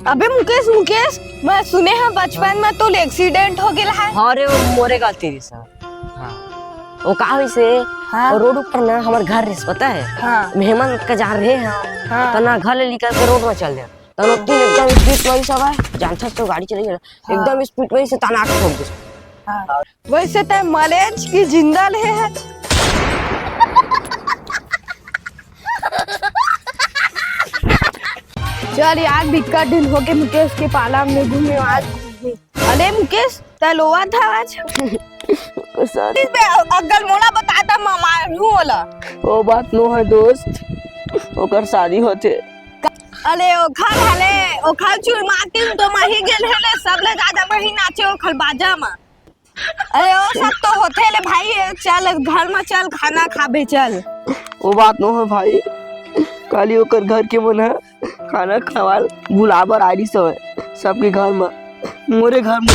अबे मुकेश मुकेश, मैं सुने हैं बचपन में तो एक्सीडेंट हो गया है। हाँ रे, वो मोरे का तेरी सर। हाँ वो कहा वैसे। हाँ। और रोड ऊपर ना हमारे घर रेस पता है। हाँ। मेहमान का जा रहे हैं। हाँ। तो ना घर ले निकल के रोड में चल दिया। तो तीन एकदम स्पीड में सब है, जानता तो गाड़ी चली गई। हाँ। एकदम स्पीड में से तना ठोक दी। हाँ। वैसे तो मलेच की जिंदा ले है। चल यार, बिक्का दिन हो के मुकेश के पाला में घूमे आज। अरे मुकेश तलोवा था आज। अगर मोला बताता मामा रू होला। वो बात नो है दोस्त, ओकर शादी होते। अरे ओ खल हले, ओ खल चुर माटी तो माही गेल हेले, सब ले ज्यादा मही नाचे ओ खल बाजा में। अरे ओ सब तो होते ले भाई, चल घर में चल खाना खाबे चल। वो बात नो है भाई, काली ओकर घर के मन है खाना खवाल बुलाबर आरी सब सबके घर में, मोरे घर में।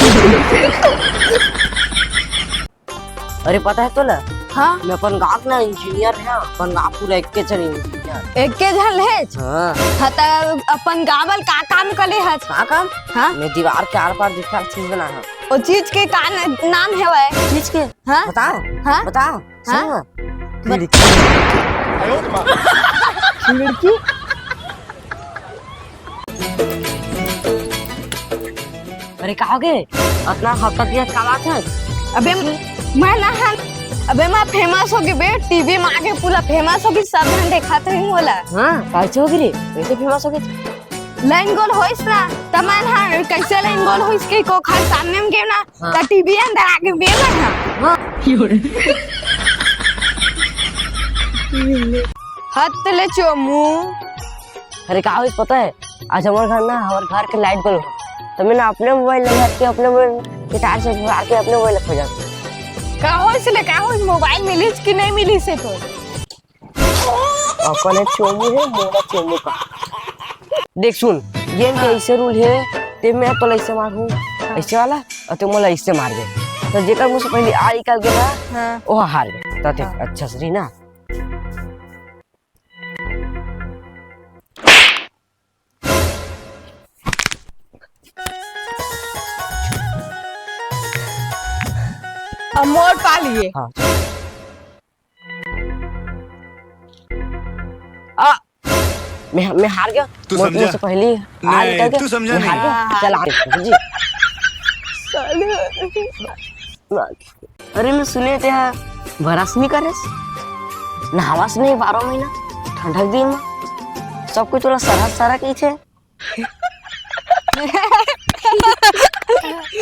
अरे पता है तोला? हाँ मैं अपन गाँव ना इंजीनियर है, अपन गाँव पूरा एक के चल इंजीनियर। एक के झल है। हाँ हता अपन गावल का काम करे है। का काम? हाँ मैं दीवार के आर पार दिखा चीज बना है। ओ चीज के का नाम है वह चीज के? हाँ बताओ। हाँ बताओ। हाँ? खिड़की। अरे कहा गए अपना हफ्ता दिया कमात है। अबे मैं ना है, अबे मैं फेमस हो गई बे, टीवी में आगे पूरा फेमस हो गई, सब जन देखा थे बोला। हाँ कैसे हो गई रे, कैसे फेमस हो गई? लाइन गोल होइस ना तमन है, कैसे लाइन गोल होइस के को खाल सामने में गेम ना हाँ। ता टीवी अंदर आगे बेल ना। हाँ हाथ ले चोमू। अरे कहा हुई पता है, आज हमारे घर ना हमारे घर के लाइट गोल हो, तो मैंने अपने मोबाइल लगा के अपने मोबाइल गिटार से आके अपने मोबाइल खो जाता। का होइस ले का होइस, मोबाइल मिलिस कि नहीं मिलिस से तो अपने चोमू है, मोरा चोमू का। देख सुन, गेम के ऐसे रूल है, ते मैं तो ऐसे मारू ऐसे वाला और तुम मला ऐसे मार दे, तो जेकर मुझसे पहले आ निकल गया हाँ। वो हार गए। तो देख अच्छा से रही ना। मोर पा लिए। हाँ मैं हार गया। तू मोर समझा? मुझसे पहले आ निकल गया, तू समझा मैं हार नहीं। गया। चल आ जी। अरे मैं सुने थे बरस नहीं करे नहावास नहीं 12 महीना ठंडक दिन में सब कुछ थोड़ा सरहद सारा की थे।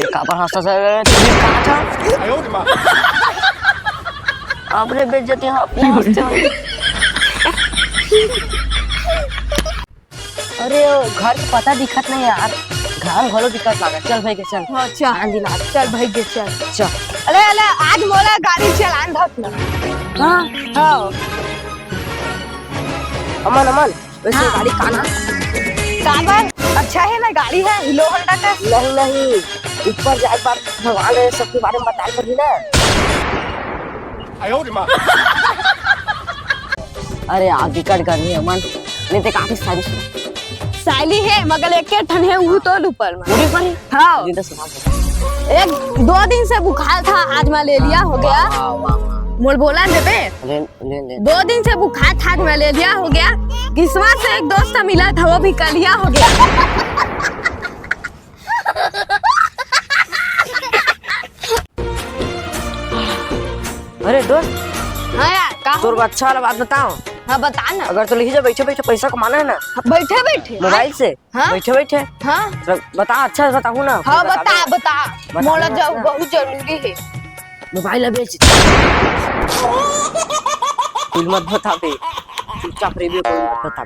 काबर हंसा सर कहा था आपने बेइज्जती अपने हंसते हो। अरे घर का पता दिखत नहीं यार, घर घरो दिक्कत लगा। चल भाई के चल। अच्छा दिला चल भाई के चल। चल। अरे अरे आज मोला गाड़ी चलान धत ना। हाँ हाँ अमन अमन वैसे हाँ। गाड़ी काना काबर अच्छा है ना, गाड़ी है हीरो होंडा का। नहीं नहीं ऊपर जाए बार भगवान ने सबके बारे में बताया पड़ी ना। अरे आगे कट करनी है अमन, नहीं तो काफी सारी साली है मगर एक के ठन है वो तो ऊपर में। पूरी पड़ी। हाँ ये तो सुना। एक 2 दिन से बुखार था, आज मलेरिया हो गया। मोल बोला देबे ले ले ले 2 दिन से बुखार था, आज मलेरिया हो गया। किस्मत से एक दोस्त मिला था, वो भी कलिया हो गया। अरे दोस्त हाँ यार का तोर अच्छा वाला बात बताओ। हाँ बता ना। अगर तो लिखी जा बैठे बैठे पैसा कमाना है ना बैठे बैठे मोबाइल से। हाँ? बैठे बैठे हाँ तो बता अच्छा से बताऊँ ना। हाँ बता मोला जाओ बहुत जरूरी है। मोबाइल बेच मत बता बे, चुपचाप रिव्यू बता।